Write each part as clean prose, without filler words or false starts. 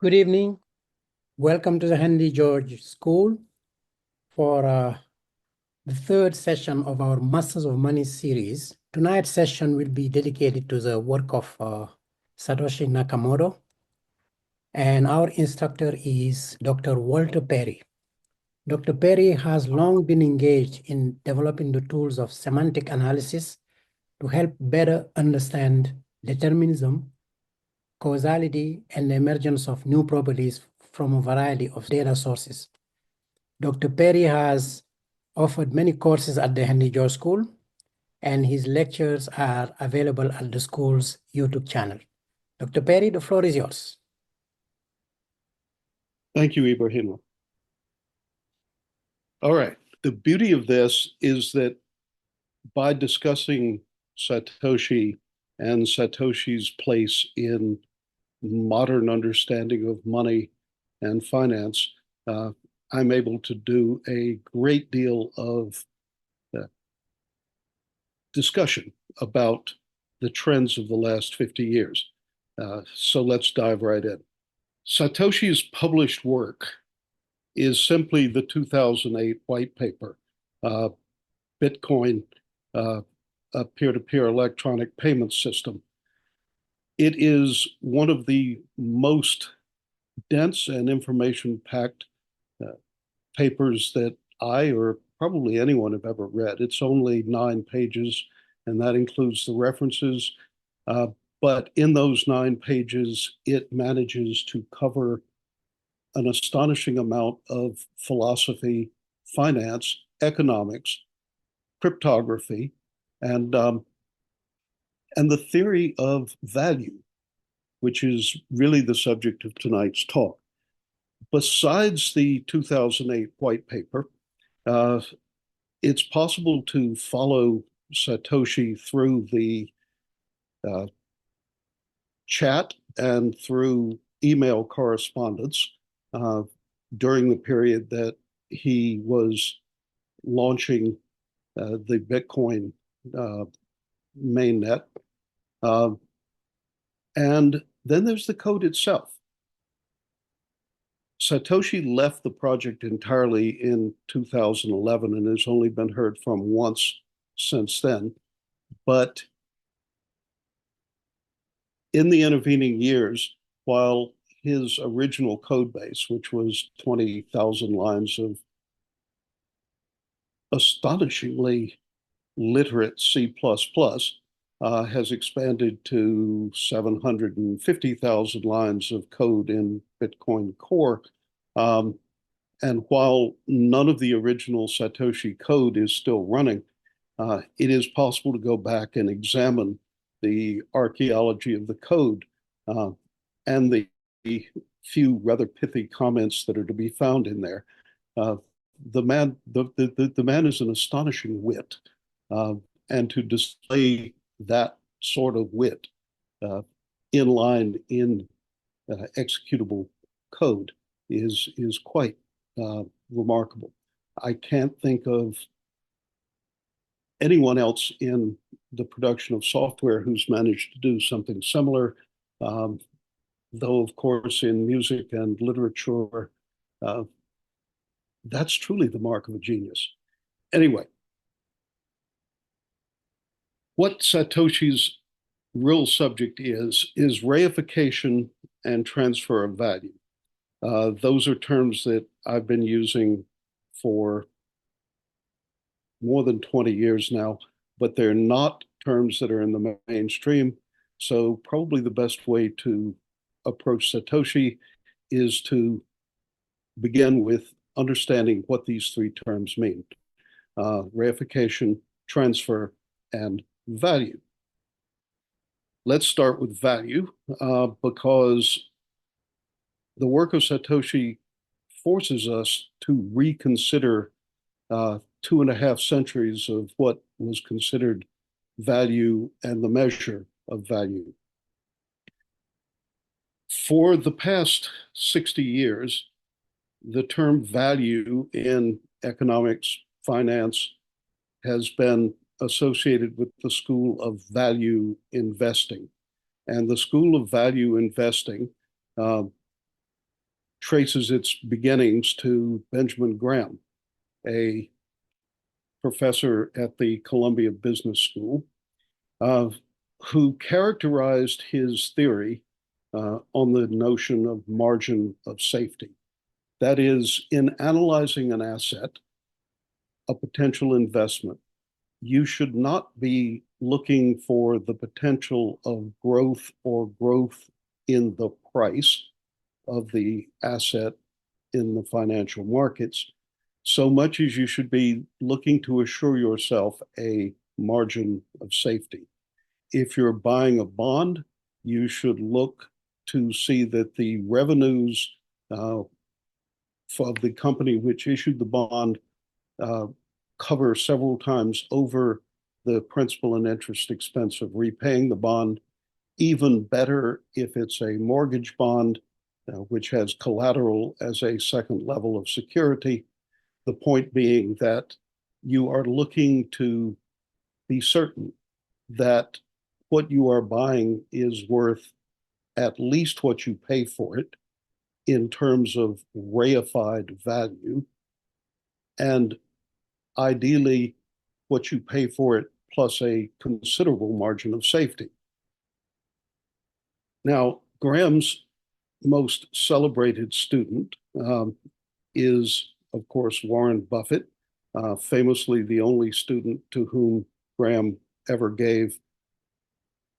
Good evening. Welcome to the Henry George School for the third session of our Masters of Money series. Tonight's session will be dedicated to the work of Satoshi Nakamoto. And our instructor is Dr. Walter Perry. Dr. Perry has long been engaged in developing the tools of semantic analysis to help better understand determinism, causality, and the emergence of new properties from a variety of data sources. Dr. Perry has offered many courses at the Henry George School, and his lectures are available at the school's YouTube channel. Dr. Perry, the floor is yours. Thank you, Ibrahim. All right. The beauty of this is that by discussing Satoshi and Satoshi's place in modern understanding of money and finance, I'm able to do a great deal of discussion about the trends of the last 50 years. So let's dive right in. Satoshi's published work is simply the 2008 white paper, Bitcoin, a peer-to-peer electronic payment system. It is one of the most dense and information-packed papers that I or probably anyone have ever read. It's only 9 pages, and that includes the references. But in those 9 pages, it manages to cover an astonishing amount of philosophy, finance, economics, cryptography, and the theory of value, which is really the subject of tonight's talk. Besides the 2008 white paper, it's possible to follow Satoshi through the chat and through email correspondence during the period that he was launching the Bitcoin mainnet. And then there's the code itself. Satoshi left the project entirely in 2011 and has only been heard from once since then. But in the intervening years, while his original code base, which was 20,000 lines of astonishingly literate C++, has expanded to 750,000 lines of code in Bitcoin Core. And while none of the original Satoshi code is still running, it is possible to go back and examine the archaeology of the code and the few rather pithy comments that are to be found in there. The man is an astonishing wit, and to display that sort of wit inline in executable code is quite remarkable. I can't think of anyone else in the production of software who's managed to do something similar, though, of course, in music and literature, that's truly the mark of a genius. Anyway, what Satoshi's real subject is reification and transfer of value. Those are terms that I've been using for more than 20 years now, but they're not terms that are in the mainstream. So probably the best way to approach Satoshi is to begin with understanding what these 3 terms mean: reification, transfer, and value. Let's start with value, because the work of Satoshi forces us to reconsider 2.5 centuries of what was considered value and the measure of value. For the past 60 years, the term value in economics, finance, has been associated with the school of value investing. And the school of value investing traces its beginnings to Benjamin Graham, a professor at the Columbia Business School, who characterized his theory on the notion of margin of safety. That is, in analyzing an asset, a potential investment, you should not be looking for the potential of growth or growth in the price of the asset in the financial markets, so much as you should be looking to assure yourself a margin of safety. If you're buying a bond, you should look to see that the revenues of the company which issued the bond cover several times over the principal and interest expense of repaying the bond. Even better if it's a mortgage bond, which has collateral as a second level of security. The point being that you are looking to be certain that what you are buying is worth at least what you pay for it in terms of reified value, and ideally what you pay for it plus a considerable margin of safety. Now, Graham's most celebrated student is, of course, Warren Buffett, famously the only student to whom Graham ever gave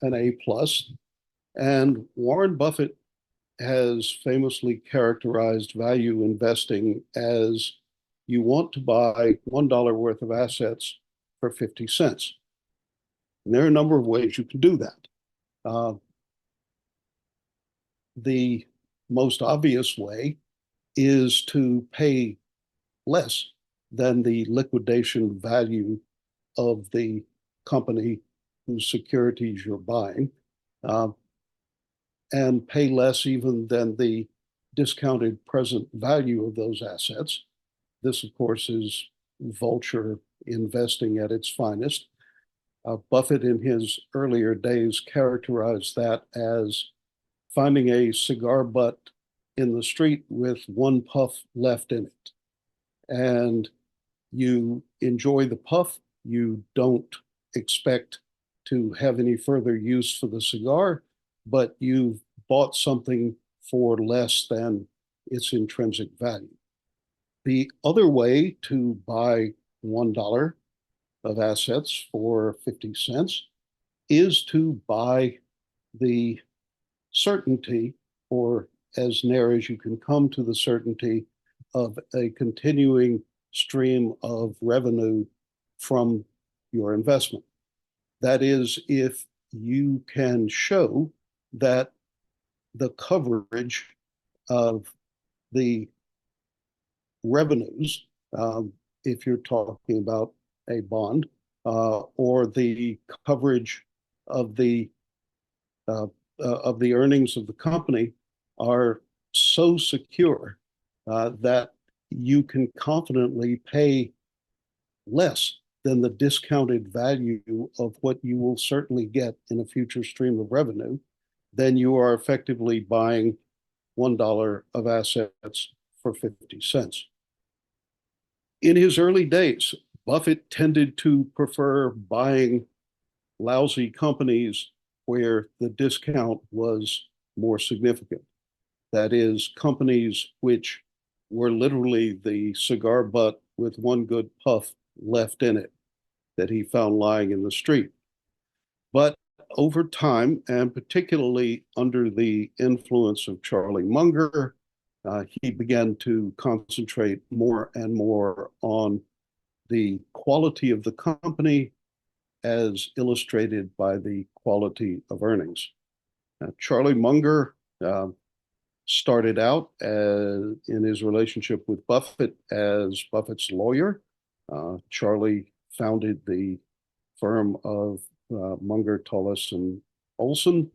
an A+. And Warren Buffett has famously characterized value investing as you want to buy $1 worth of assets for 50 cents. And there are a number of ways you can do that. The most obvious way is to pay less than the liquidation value of the company whose securities you're buying, and pay less even than the discounted present value of those assets. This, of course, is vulture investing at its finest. Buffett, in his earlier days, characterized that as finding a cigar butt in the street with one puff left in it. And you enjoy the puff, you don't expect to have any further use for the cigar, but you've bought something for less than its intrinsic value. The other way to buy $1 of assets for 50 cents is to buy the certainty, or as near as you can come to the certainty, of a continuing stream of revenue from your investment. That is, if you can show that the coverage of the revenues, if you're talking about a bond, or the coverage of the earnings of the company are so secure that you can confidently pay less than the discounted value of what you will certainly get in a future stream of revenue, then you are effectively buying $1 of assets for 50 cents. In his early days, Buffett tended to prefer buying lousy companies where the discount was more significant. That is, companies which were literally the cigar butt with one good puff left in it that he found lying in the street. But over time, and particularly under the influence of Charlie Munger, he began to concentrate more and more on the quality of the company as illustrated by the quality of earnings. Charlie Munger started out in his relationship with Buffett as Buffett's lawyer. Charlie founded the firm of Munger, Tullis, and Olson,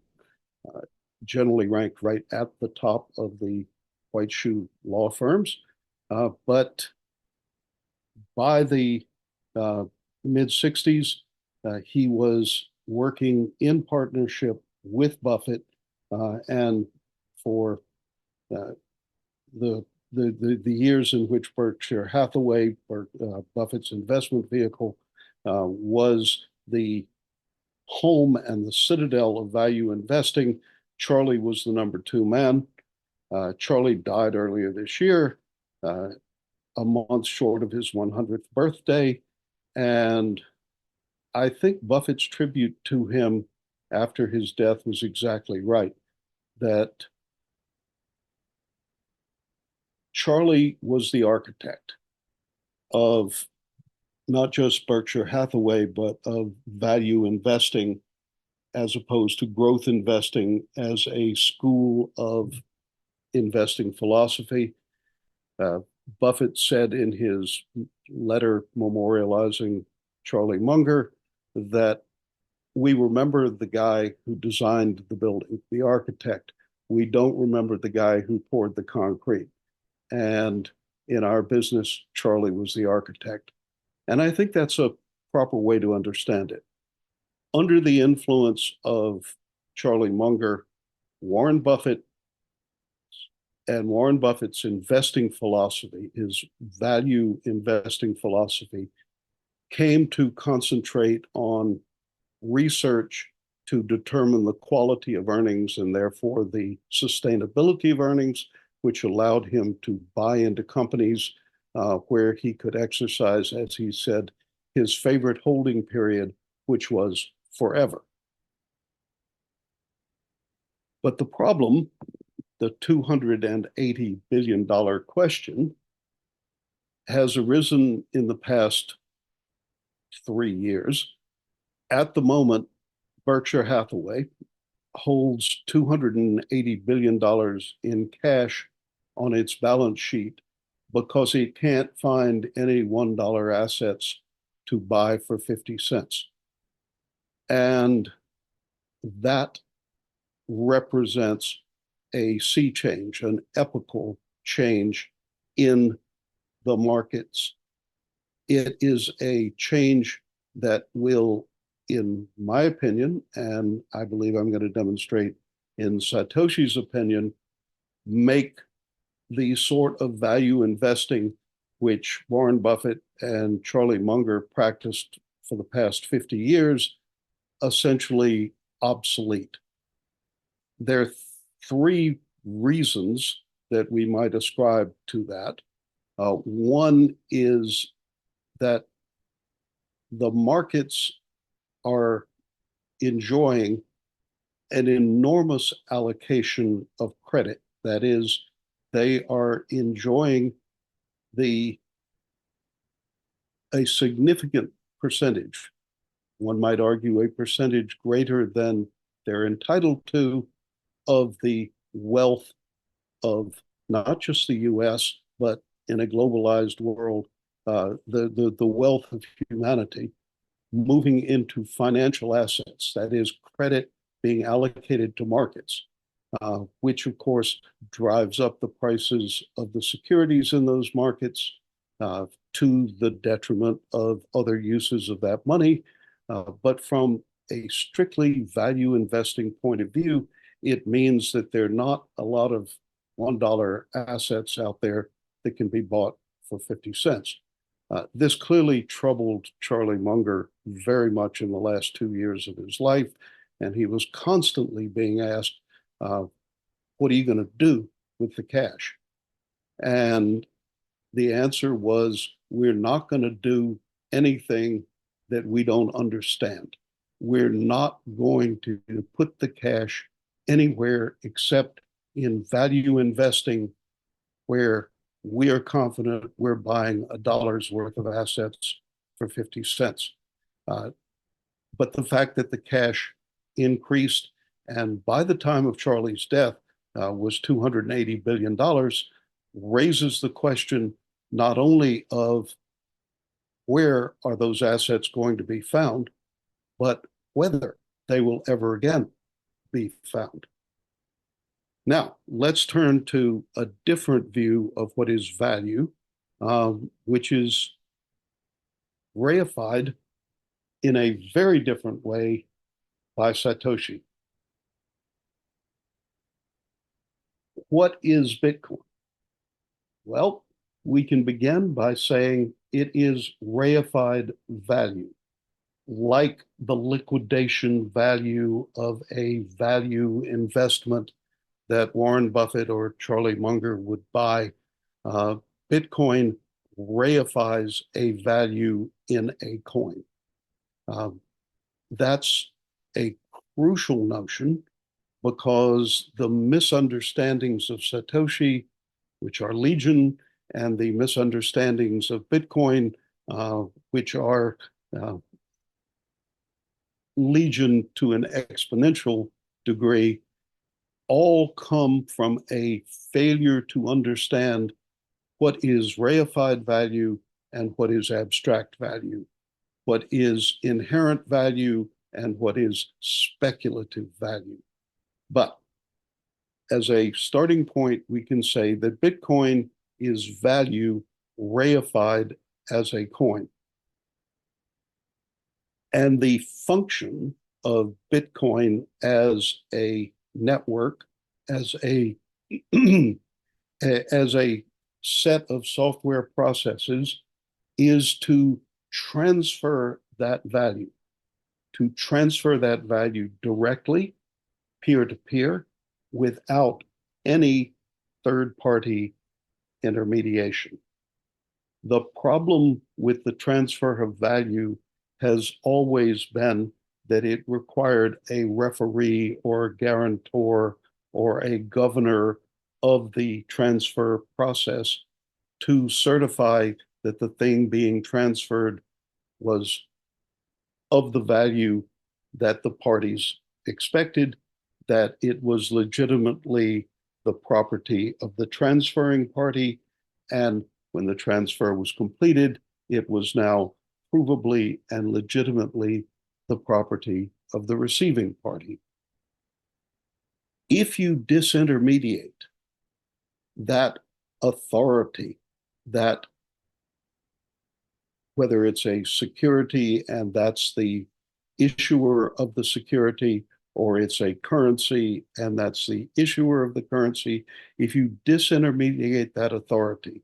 generally ranked right at the top of the white shoe law firms. But by the mid-60s, he was working in partnership with Buffett, and for the years in which Berkshire Hathaway, Buffett's investment vehicle, was the home and the citadel of value investing. Charlie was the number two man. Charlie died earlier this year, a month short of his 100th birthday. And I think Buffett's tribute to him after his death was exactly right, that Charlie was the architect of not just Berkshire Hathaway, but of value investing as opposed to growth investing as a school of investing philosophy. Buffett said in his letter memorializing Charlie Munger that we remember the guy who designed the building, the architect. We don't remember the guy who poured the concrete. And in our business, Charlie was the architect. And I think that's a proper way to understand it. Under the influence of Charlie Munger, Warren Buffett and Warren Buffett's investing philosophy, his value investing philosophy, came to concentrate on research to determine the quality of earnings and therefore the sustainability of earnings, which allowed him to buy into companies where he could exercise, as he said, his favorite holding period, which was forever. But the problem, the $280 billion question, has arisen in the past 3 years. At the moment, Berkshire Hathaway holds $280 billion in cash on its balance sheet because it can't find any $1 assets to buy for 50 cents. And that represents a sea change, an epochal change in the markets. It is a change that will, in my opinion, and I believe I'm going to demonstrate in Satoshi's opinion, make the sort of value investing which Warren Buffett and Charlie Munger practiced for the past 50 years essentially obsolete. There are three reasons that we might ascribe to that. One is that the markets are enjoying an enormous allocation of credit. That is, they are enjoying a significant percentage, one might argue a percentage greater than they're entitled to, of the wealth of not just the US, but in a globalized world, the wealth of humanity moving into financial assets, that is, credit being allocated to markets, which of course drives up the prices of the securities in those markets to the detriment of other uses of that money. But from a strictly value investing point of view, it means that there are not a lot of $1 assets out there that can be bought for 50 cents. This clearly troubled Charlie Munger very much in the last 2 years of his life, and he was constantly being asked, what are you going to do with the cash? And the answer was, we're not going to do anything that we don't understand. We're not going to put the cash anywhere except in value investing, where we are confident we're buying $1 worth of assets for 50 cents. But the fact that the cash increased, and by the time of Charlie's death was $280 billion, raises the question not only of where are those assets going to be found, but whether they will ever again be found. Now, let's turn to a different view of what is value, which is reified in a very different way by Satoshi. What is Bitcoin? Well, we can begin by saying it is reified value, like the liquidation value of a value investment that Warren Buffett or Charlie Munger would buy. Bitcoin reifies a value in a coin. That's a crucial notion because the misunderstandings of Satoshi, which are legion, and the misunderstandings of Bitcoin, which are legion to an exponential degree, all come from a failure to understand what is reified value and what is abstract value, what is inherent value and what is speculative value. But as a starting point, we can say that Bitcoin is value reified as a coin. And the function of Bitcoin as a network, as a as a set of software processes, is to transfer that value, directly, peer-to-peer, without any third-party intermediation. The problem with the transfer of value has always been that it required a referee or a guarantor or a governor of the transfer process to certify that the thing being transferred was of the value that the parties expected, that it was legitimately the property of the transferring party, and when the transfer was completed, it was now provably and legitimately the property of the receiving party. If you disintermediate that authority, that whether it's a security and that's the issuer of the security, or it's a currency and that's the issuer of the currency, if you disintermediate that authority,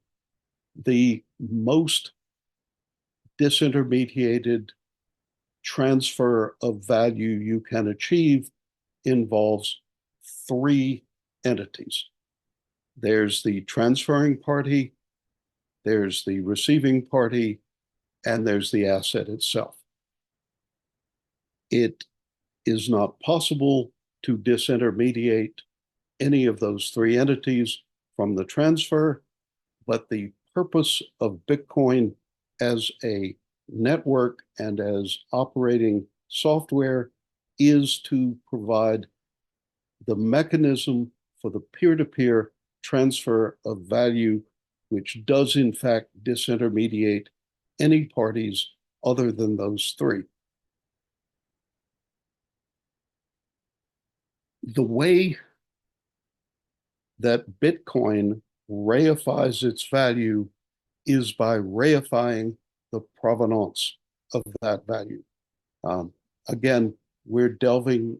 the most disintermediated transfer of value you can achieve involves three entities. There's the transferring party, there's the receiving party, and there's the asset itself. It is not possible to disintermediate any of those three entities from the transfer, but the purpose of Bitcoin as a network and as operating software is to provide the mechanism for the peer-to-peer transfer of value, which does in fact disintermediate any parties other than those three. The way that Bitcoin reifies its value is by reifying the provenance of that value. Again, we're delving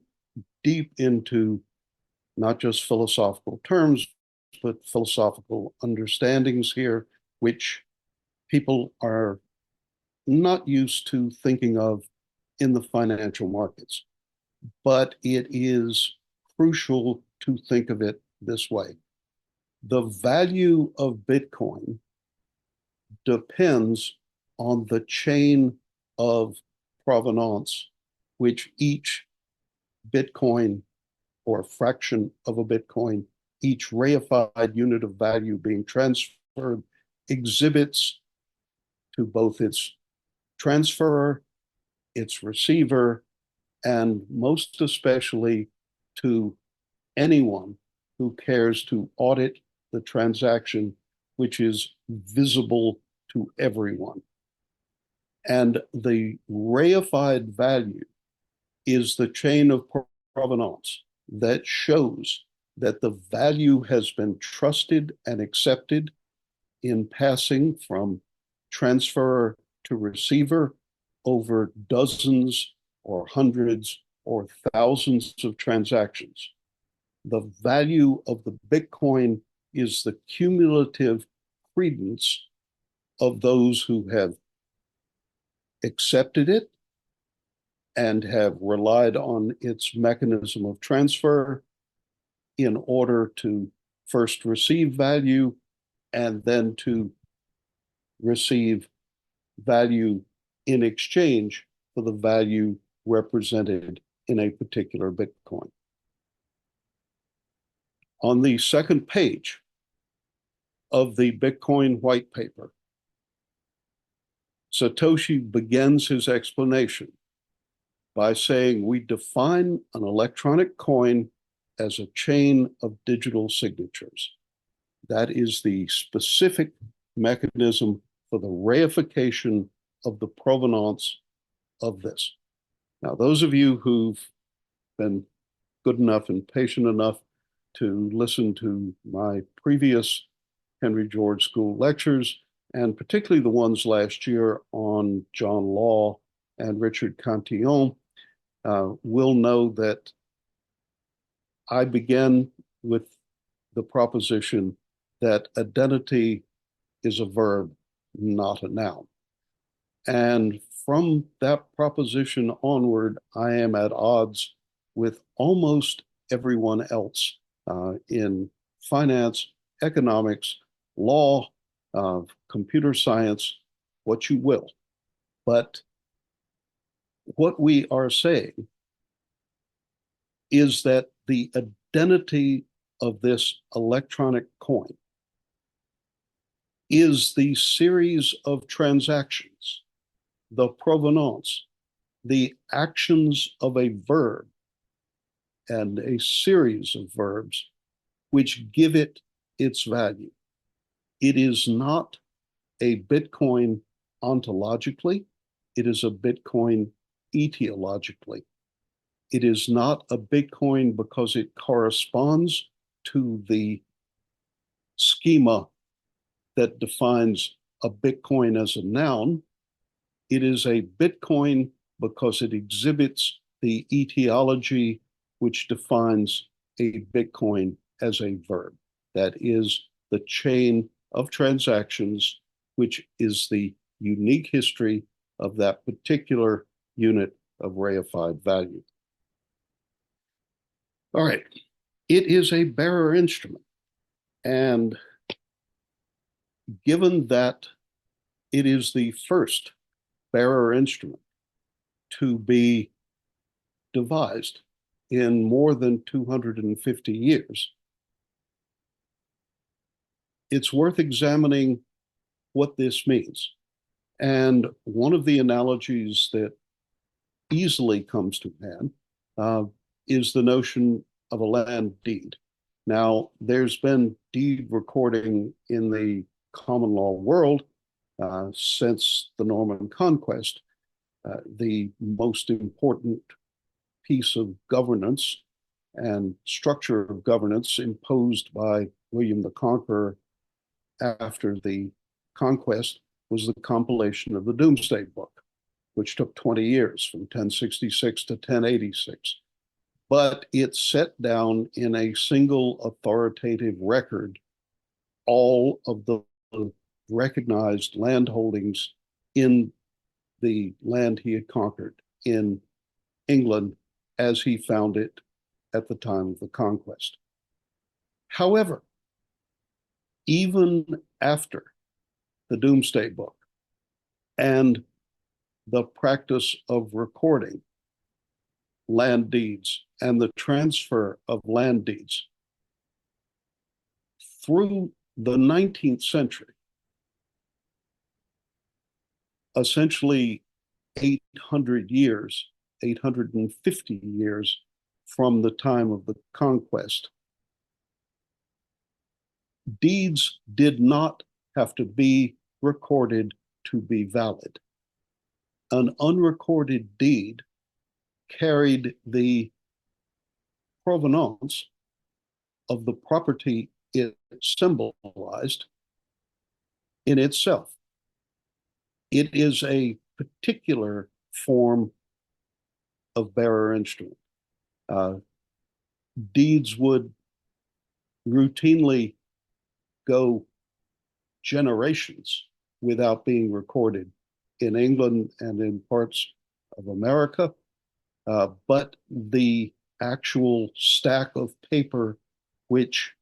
deep into not just philosophical terms, but philosophical understandings here, which people are not used to thinking of in the financial markets. But it is crucial to think of it this way. The value of Bitcoin depends on the chain of provenance, which each Bitcoin or fraction of a Bitcoin, each reified unit of value being transferred, exhibits to both its transferor, its receiver, and most especially to anyone who cares to audit the transaction, which is visible to everyone. And the reified value is the chain of provenance that shows that the value has been trusted and accepted in passing from transferor to receiver over dozens or hundreds or thousands of transactions. The value of the Bitcoin is the cumulative credence of those who have accepted it and have relied on its mechanism of transfer in order to first receive value and then to receive value in exchange for the value represented in a particular Bitcoin. On the second page of the Bitcoin white paper, Satoshi begins his explanation by saying we define an electronic coin as a chain of digital signatures. That is the specific mechanism for the reification of the provenance of this. Now, those of you who've been good enough and patient enough to listen to my previous Henry George School lectures, and particularly the ones last year on John Law and Richard Cantillon, will know that I began with the proposition that identity is a verb, not a noun. And from that proposition onward, I am at odds with almost everyone else in finance, economics, law, computer science, what you will. But what we are saying is that the identity of this electronic coin is the series of transactions, the provenance, the actions of a verb and a series of verbs which give it its value. It is not a Bitcoin ontologically, it is a Bitcoin etiologically. It is not a Bitcoin because it corresponds to the schema that defines a Bitcoin as a noun. It is a Bitcoin because it exhibits the etiology which defines a Bitcoin as a verb. That is the chain of transactions, which is the unique history of that particular unit of reified value. All right, it is a bearer instrument. And given that it is the first bearer instrument to be devised in more than 250 years, it's worth examining what this means. And one of the analogies that easily comes to hand is the notion of a land deed. Now, there's been deed recording in the common law world since the Norman Conquest. The most important piece of governance and structure of governance imposed by William the Conqueror after the conquest was the compilation of the Doomsday Book, which took 20 years from 1066 to 1086. But it set down in a single authoritative record all of the recognized land holdings in the land he had conquered in England as he found it at the time of the conquest. However, even after the Doomsday Book and the practice of recording land deeds and the transfer of land deeds through the 19th century, essentially 800 years, 850 years from the time of the conquest, deeds did not have to be recorded to be valid. An unrecorded deed carried the provenance of the property it symbolized in itself. It is a particular form of bearer instrument. Deeds would routinely go generations without being recorded in England and in parts of America. But the actual stack of paper which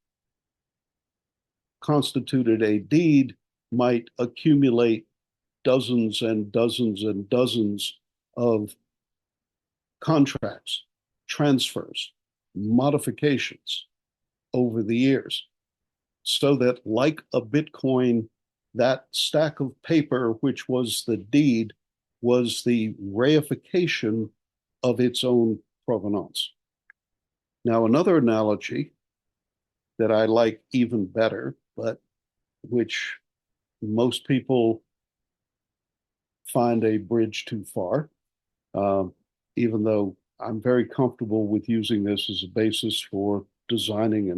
constituted a deed might accumulate dozens and dozens and dozens of contracts, transfers, modifications over the years. So that, like a Bitcoin, that stack of paper, which was the deed, was the reification of its own provenance. Now, another analogy that I like even better, but which most people find a bridge too far, even though I'm very comfortable with using this as a basis for designing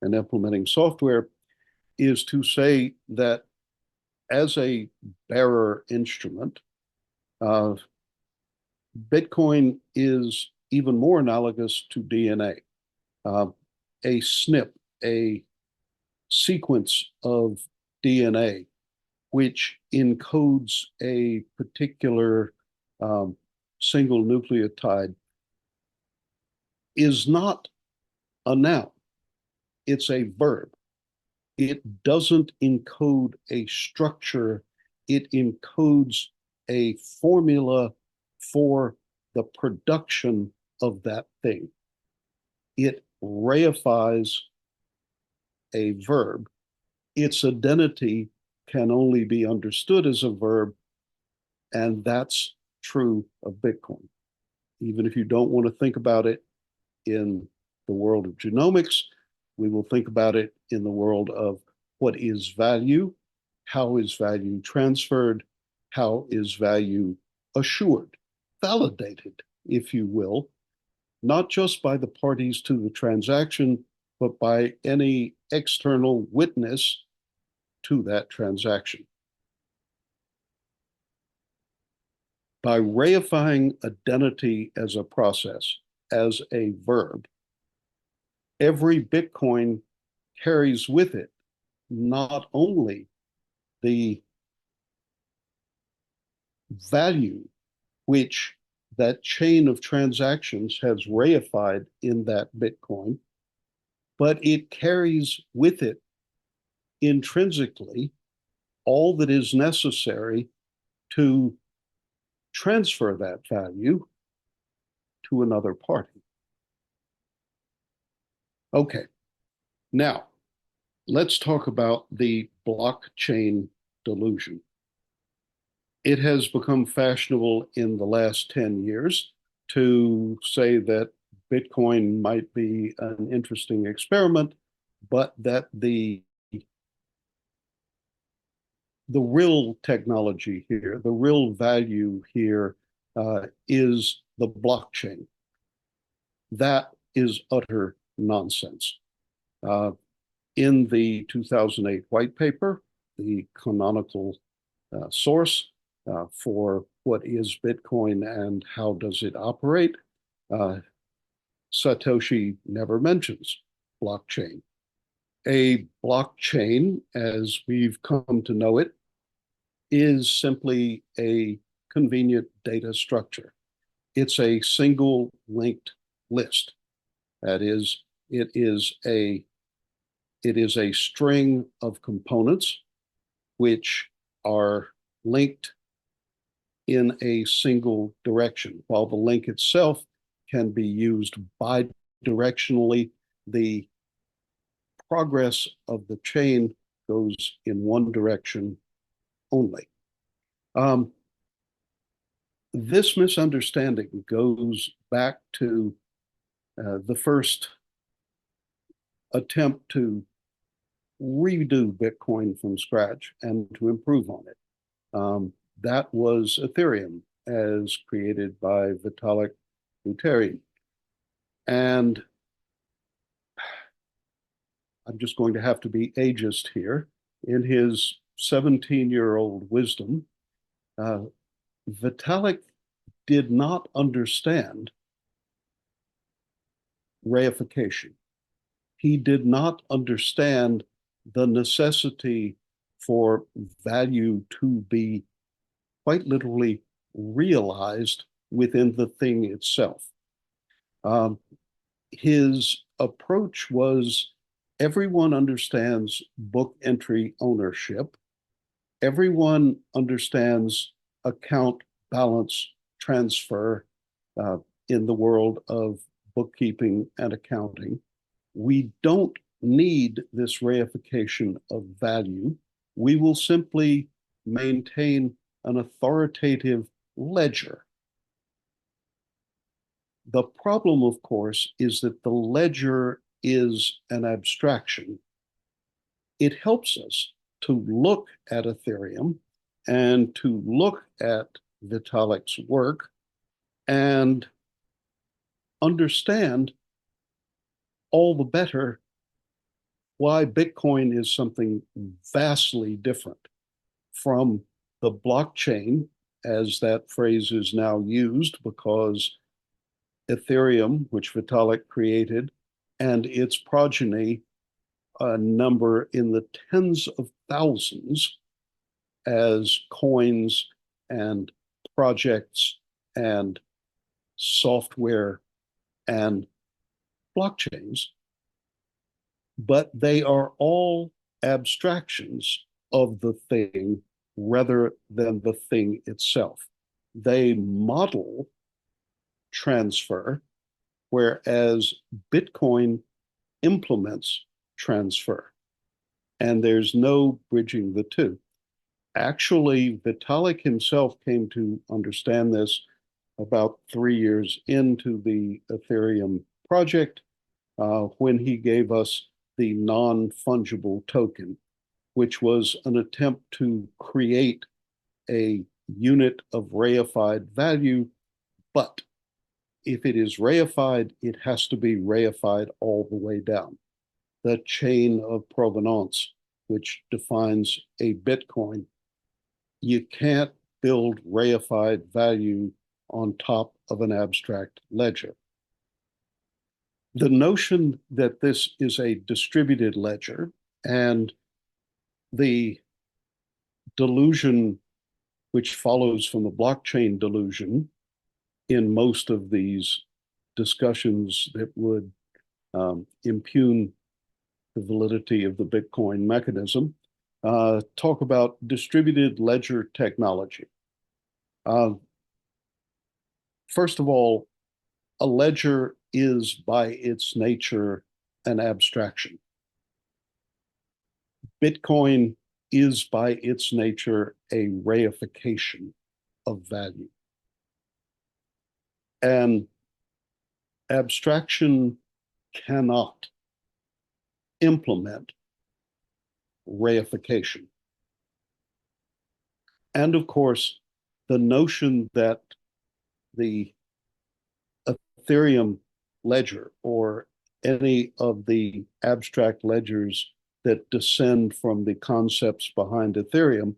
and implementing software, is to say that as a bearer instrument, Bitcoin is even more analogous to DNA. A SNP, a sequence of DNA, which encodes a particular single nucleotide, is not a noun. It's a verb. It doesn't encode a structure. It encodes a formula for the production of that thing. It reifies a verb. Its identity can only be understood as a verb, and that's true of Bitcoin. Even if you don't want to think about it in the world of genomics, we will think about it in the world of what is value, how is value transferred, how is value assured, validated, if you will, not just by the parties to the transaction, but by any external witness to that transaction. By reifying identity as a process, as a verb, every Bitcoin carries with it not only the value which that chain of transactions has reified in that Bitcoin, but it carries with it intrinsically all that is necessary to transfer that value to another party. Okay, now let's talk about the blockchain delusion. It has become fashionable in the last 10 years to say that Bitcoin might be an interesting experiment, but that the real technology here, the real value here is the blockchain. That is utter nonsense. In the 2008 white paper, the canonical source for what is Bitcoin and how does it operate, Satoshi never mentions blockchain. A blockchain, as we've come to know it, is simply a convenient data structure. It's a single linked list. That is, it is a string of components which are linked in a single direction. While the link itself can be used bidirectionally, the progress of the chain goes in one direction only. This misunderstanding goes back to the first attempt to redo Bitcoin from scratch and to improve on it. That was Ethereum, as created by Vitalik Buterin. And I'm just going to have to be ageist here. In his 17-year-old wisdom, Vitalik did not understand reification. He did not understand the necessity for value to be quite literally realized within the thing itself. His approach was everyone understands book entry ownership. Everyone understands account balance transfer in the world of bookkeeping and accounting. We don't need this reification of value. We will simply maintain an authoritative ledger. The problem, of course, is that the ledger is an abstraction. It helps us to look at Ethereum and to look at Vitalik's work and understand all the better why Bitcoin is something vastly different from the blockchain, as that phrase is now used, because Ethereum, which Vitalik created, and its progeny, a number in the tens of thousands as coins and projects and software and blockchains, but they are all abstractions of the thing rather than the thing itself. They model transfer, whereas Bitcoin implements transfer, and there's no bridging the two. Actually, Vitalik himself came to understand this about 3 years into the Ethereum project when he gave us the non-fungible token, which was an attempt to create a unit of reified value, but if it is reified, it has to be reified all the way down. The chain of provenance, which defines a Bitcoin, you can't build reified value on top of an abstract ledger. The notion that this is a distributed ledger and the delusion which follows from the blockchain delusion in most of these discussions that would impugn the validity of the Bitcoin mechanism, talk about distributed ledger technology. First of all, a ledger is by its nature an abstraction. Bitcoin is by its nature a reification of value. And abstraction cannot implement reification. And of course, the notion that the Ethereum ledger or any of the abstract ledgers that descend from the concepts behind Ethereum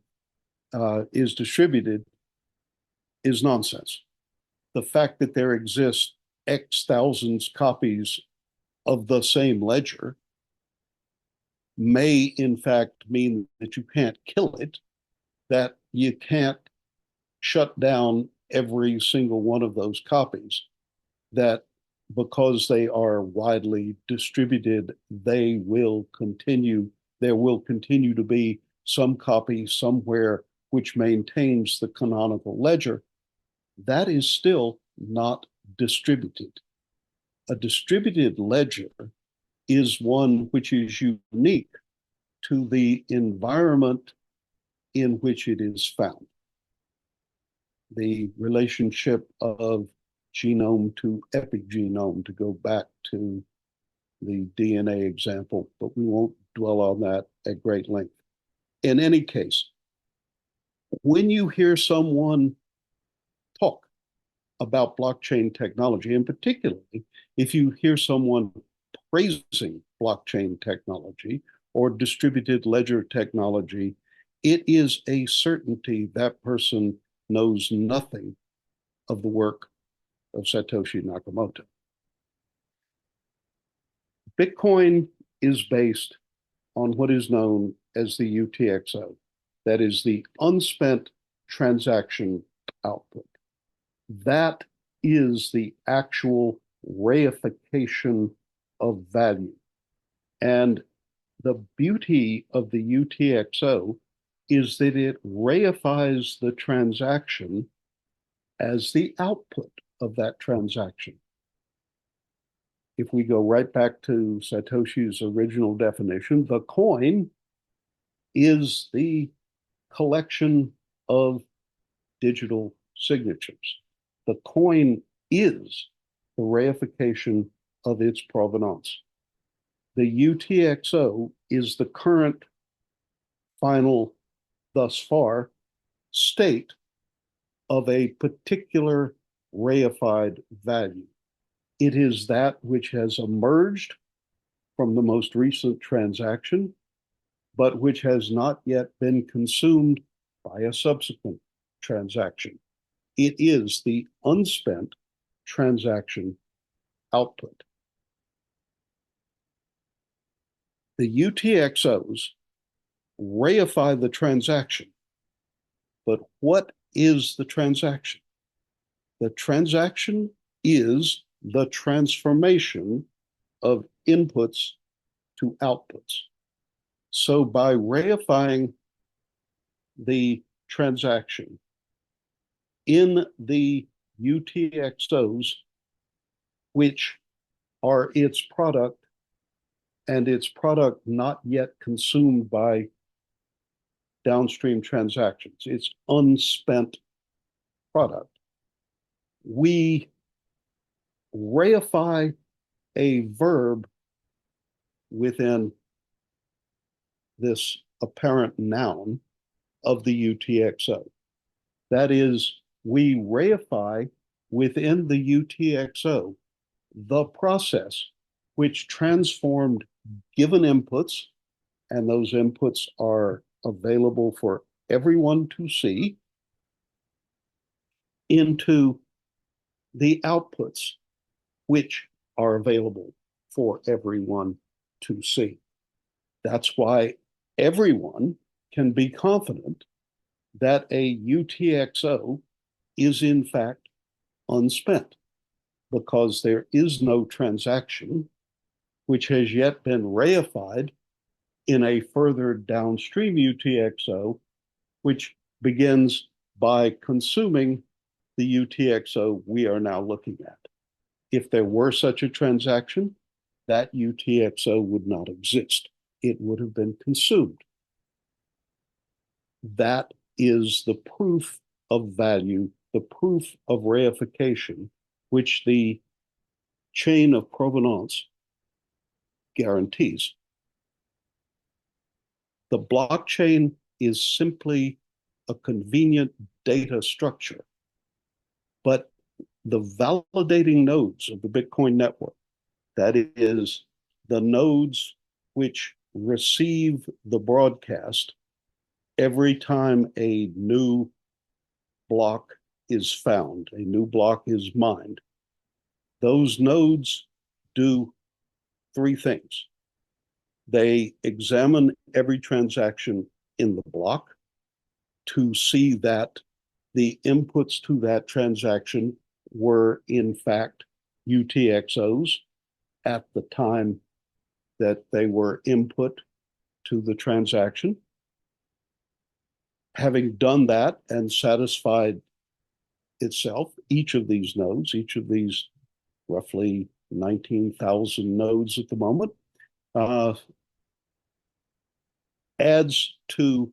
is distributed is nonsense. The fact that there exists X thousands copies of the same ledger may in fact mean that you can't kill it, that you can't shut down every single one of those copies, that because they are widely distributed, there will continue to be some copy somewhere which maintains the canonical ledger. That is still not distributed. A distributed ledger is one which is unique to the environment in which it is found. The relationship of genome to epigenome, to go back to the DNA example, but we won't dwell on that at great length. In any case, when you hear someone talk about blockchain technology, and particularly if you hear someone praising blockchain technology or distributed ledger technology, it is a certainty that person knows nothing of the work of Satoshi Nakamoto. Bitcoin is based on what is known as the UTXO. That is the unspent transaction output. That is the actual reification of value. And the beauty of the UTXO is that it reifies the transaction as the output of that transaction. If we go right back to Satoshi's original definition, the coin is the collection of digital signatures. The coin is the reification of its provenance. The UTXO is the current final, thus far, state of a particular reified value. It is that which has emerged from the most recent transaction, but which has not yet been consumed by a subsequent transaction. It is the unspent transaction output. The UTXOs reify the transaction, but what is the transaction? The transaction is the transformation of inputs to outputs. So by reifying the transaction in the UTXOs, which are its product and its product not yet consumed by downstream transactions, its unspent product, we reify a verb within this apparent noun of the UTXO. That is, we reify within the UTXO the process which transformed given inputs, and those inputs are available for everyone to see, into the outputs which are available for everyone to see. That's why everyone can be confident that a UTXO is in fact unspent, because there is no transaction which has yet been reified in a further downstream UTXO, which begins by consuming the UTXO we are now looking at. If there were such a transaction, that UTXO would not exist. It would have been consumed. That is the proof of value, the proof of reification, which the chain of provenance guarantees. The blockchain is simply a convenient data structure, but the validating nodes of the Bitcoin network, that is, the nodes which receive the broadcast every time a new block is found, a new block is mined, those nodes do three things. They examine every transaction in the block to see that the inputs to that transaction were in fact UTXOs at the time that they were input to the transaction. Having done that and satisfied itself, each of these nodes, each of these roughly 19,000 nodes at the moment, adds to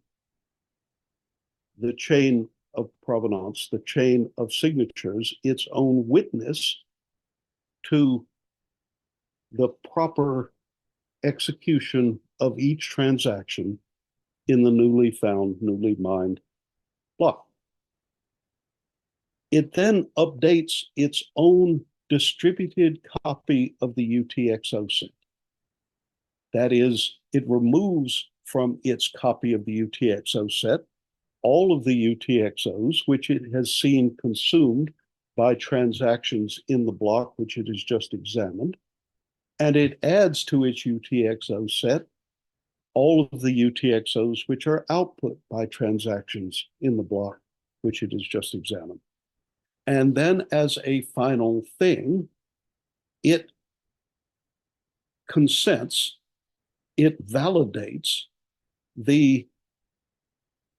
the chain of provenance, the chain of signatures, its own witness to the proper execution of each transaction in the newly found, newly mined block. It then updates its own distributed copy of the UTXO set. That is, it removes from its copy of the UTXO set all of the UTXOs which it has seen consumed by transactions in the block which it has just examined, and it adds to its UTXO set all of the UTXOs which are output by transactions in the block, which it has just examined. And then as a final thing, it consents, it validates the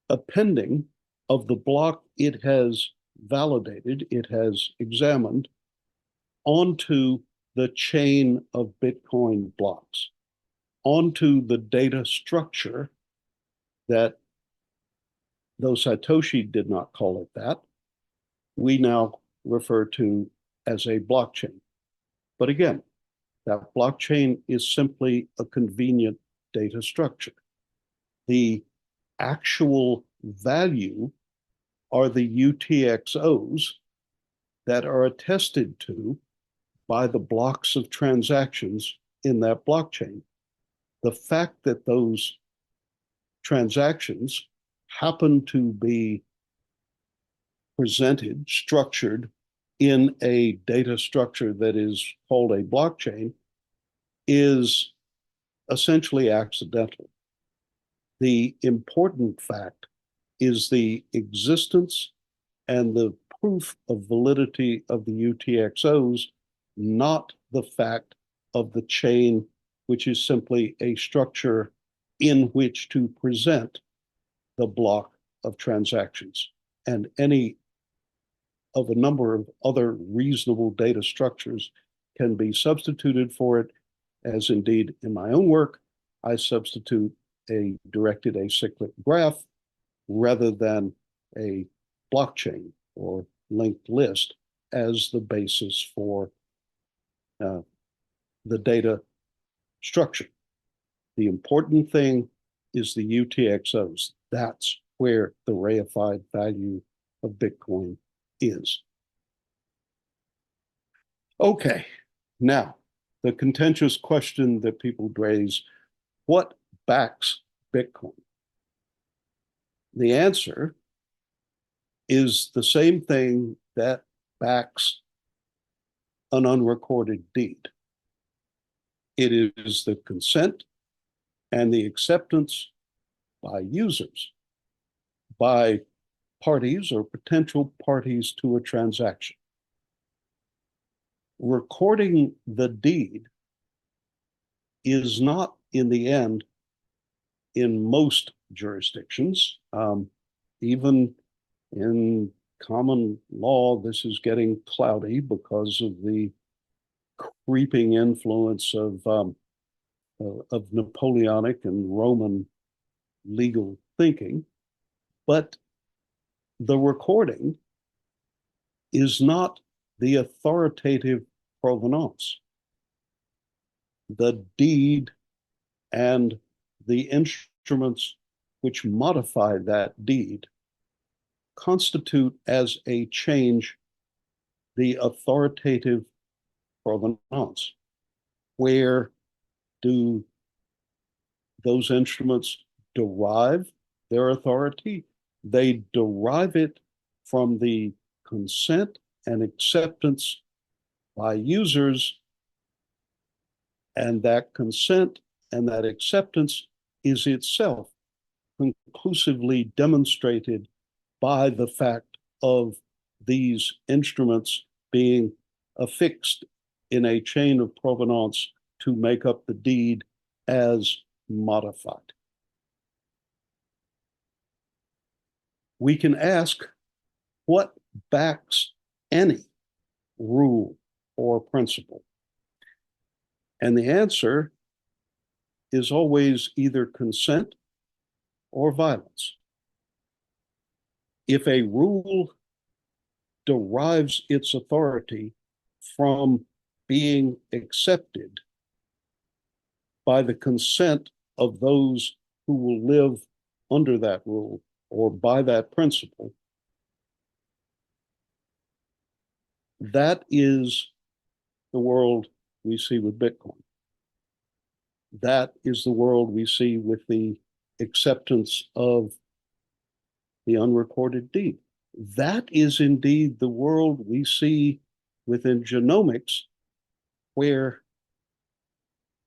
appending of the block it has validated, it has examined, onto the chain of Bitcoin blocks, onto the data structure that, though Satoshi did not call it that, we now refer to as a blockchain. But again, that blockchain is simply a convenient data structure. The actual value are the UTXOs that are attested to by the blocks of transactions in that blockchain. The fact that those transactions happen to be presented, structured in a data structure that is called a blockchain is essentially accidental. The important fact is the existence and the proof of validity of the UTXOs, not the fact of the chain, which is simply a structure in which to present the block of transactions. And any of a number of other reasonable data structures can be substituted for it, as indeed in my own work, I substitute a directed acyclic graph rather than a blockchain or linked list as the basis for the data structure. The important thing is the UTXOs. That's where the reified value of Bitcoin is. Okay, now the contentious question that people raise, what backs Bitcoin? The answer is the same thing that backs an unrecorded deed. It is the consent and the acceptance by users, by parties or potential parties to a transaction. Recording the deed is not, in the end, in most jurisdictions, even in common law, this is getting cloudy because of the creeping influence of Napoleonic and Roman legal thinking. But the recording is not the authoritative provenance. The deed and the instruments which modify that deed constitute as a change the authoritative provenance. Where do those instruments derive their authority? They derive it from the consent and acceptance by users, and that consent and that acceptance is itself conclusively demonstrated by the fact of these instruments being affixed in a chain of provenance to make up the deed as modified. We can ask, what backs any rule or principle? And the answer is always either consent or violence. If a rule derives its authority from being accepted by the consent of those who will live under that rule or by that principle, that is the world we see with Bitcoin. That is the world we see with the acceptance of the unrecorded deed. That is indeed the world we see within genomics, where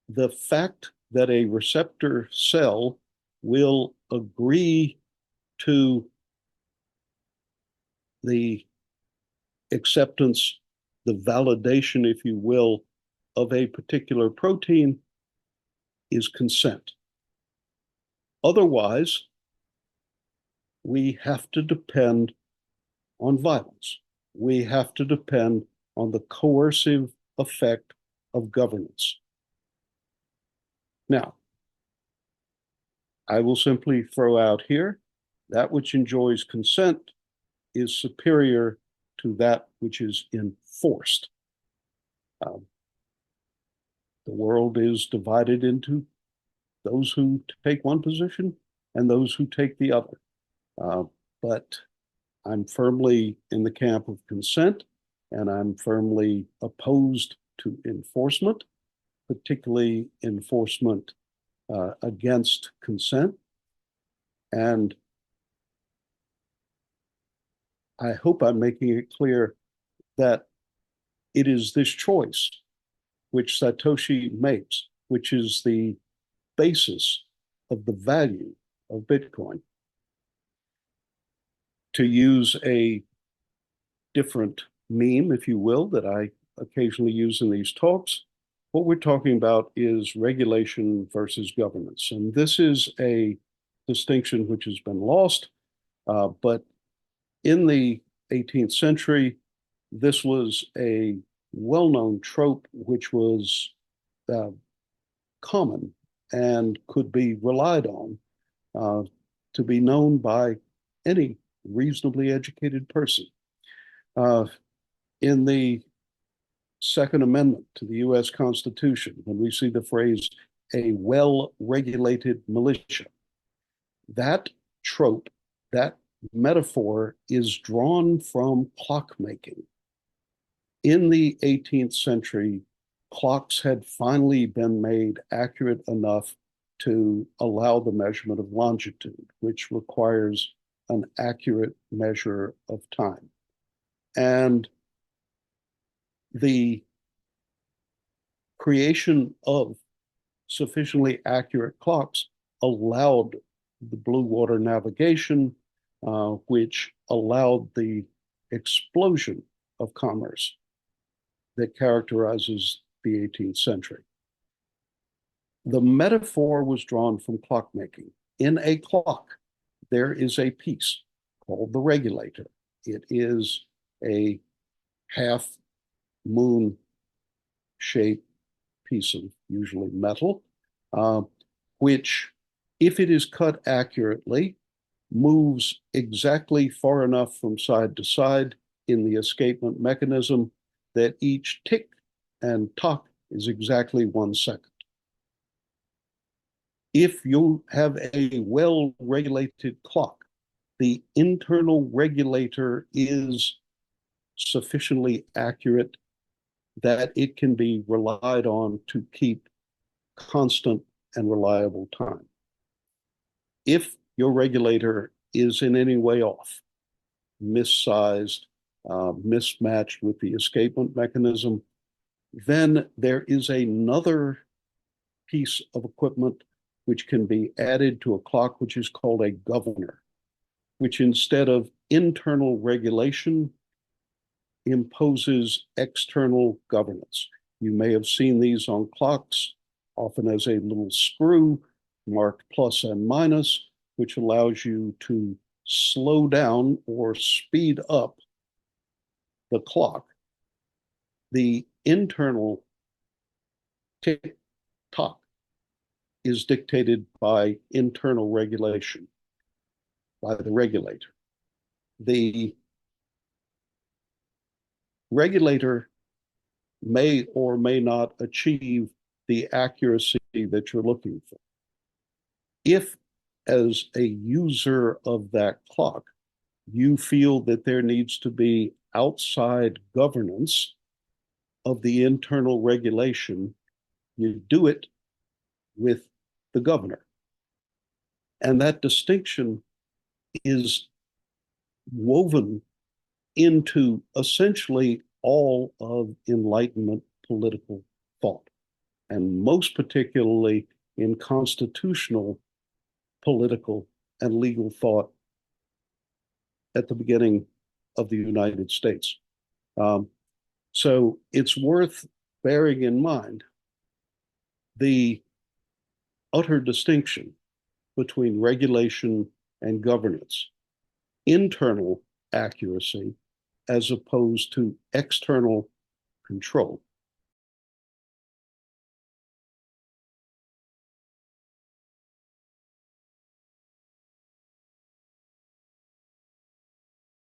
the fact that a receptor cell will agree to the acceptance, the validation, if you will, of a particular protein is consent. Otherwise, we have to depend on violence. We have to depend on the coercive effect of governance. Now, I will simply throw out here that which enjoys consent is superior to that which is enforced. The world is divided into those who take one position and those who take the other. But I'm firmly in the camp of consent, and I'm firmly opposed to enforcement, particularly enforcement against consent. And I hope I'm making it clear that it is this choice which Satoshi makes, which is the basis of the value of Bitcoin. To use a different meme, if you will, that I occasionally use in these talks, what we're talking about is regulation versus governance. And this is a distinction which has been lost, but in the 18th century, this was a well-known trope which was common and could be relied on to be known by any reasonably educated person. In the Second Amendment to the US Constitution, when we see the phrase, a well-regulated militia, that trope, that metaphor is drawn from clockmaking. In the 18th century, clocks had finally been made accurate enough to allow the measurement of longitude, which requires an accurate measure of time. And the creation of sufficiently accurate clocks allowed the blue water navigation, which allowed the explosion of commerce that characterizes the 18th century. The metaphor was drawn from clockmaking. In a clock, there is a piece called the regulator. It is a half moon shaped piece of usually metal, which, if it is cut accurately, moves exactly far enough from side to side in the escapement mechanism that each tick and tock is exactly 1 second. If you have a well-regulated clock, the internal regulator is sufficiently accurate that it can be relied on to keep constant and reliable time. If your regulator is in any way off, missized, mismatched with the escapement mechanism, then there is another piece of equipment which can be added to a clock, which is called a governor, which instead of internal regulation imposes external governance. You may have seen these on clocks, often as a little screw marked plus and minus, which allows you to slow down or speed up the clock. The internal tick-tock is dictated by internal regulation, by the regulator. The regulator may or may not achieve the accuracy that you're looking for. If, as a user of that clock, you feel that there needs to be outside governance of the internal regulation, you do it with the governor. And that distinction is woven into essentially all of Enlightenment political thought, and most particularly in constitutional, political, and legal thought at the beginning of the United States. So it's worth bearing in mind the utter distinction between regulation and governance, internal accuracy as opposed to external control.